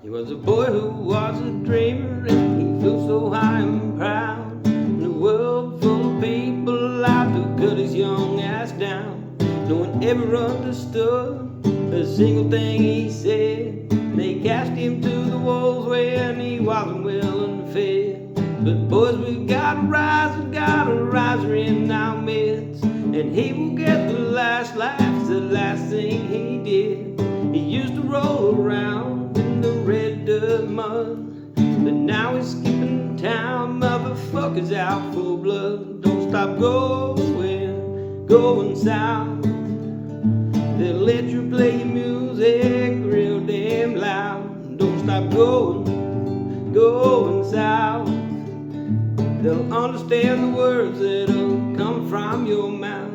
He was a boy who was a dreamer, and he flew so high and proud. In a world full of people out to cut his young ass down. No one ever understood a single thing he said. They cast him to the wolves when he wasn't well and fed. But boys, we got a riser in our midst, and he will get the last laugh, the last thing he did. He used to roll around in the red dirt mud, but now he's skipping town, motherfuckers out for blood. Don't stop going south. They'll let you play your music real damn loud. Don't stop going south. They'll understand the words that'll come from your mouth.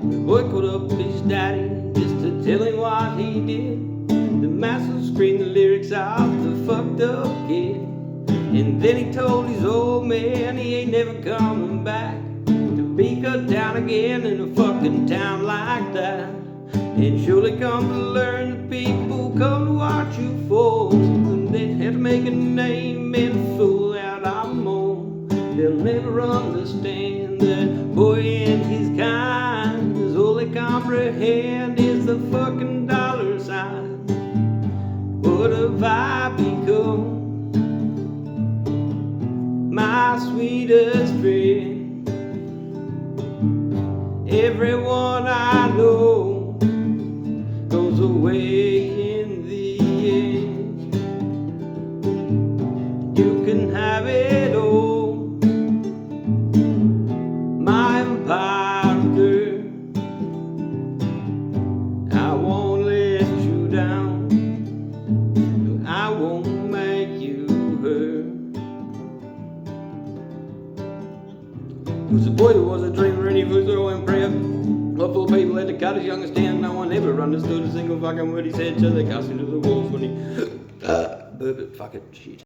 The boy called up his daddy just to tell him what he did. The master screamed the lyrics of the fucked up kid. And then he told his old man he ain't never coming back to be cut down again in a fucking town like that. And surely come to learn that people come to watch you fall, and they have to make a name and a fool out of them all. They'll never understand that boy and his kind, as all they comprehend is the fucking dollar sign. What have I become? My sweetest friend. Everyone I know goes away in the end. You can have it all, my empire girl. I won't let you down, I won't make you hurt. He was a boy who was a dreamer, and he flew so and prayer. What fool people had to cut his youngest hand. No one ever understood a single fucking word he said, so they cast him to the wolves when he fucking shit.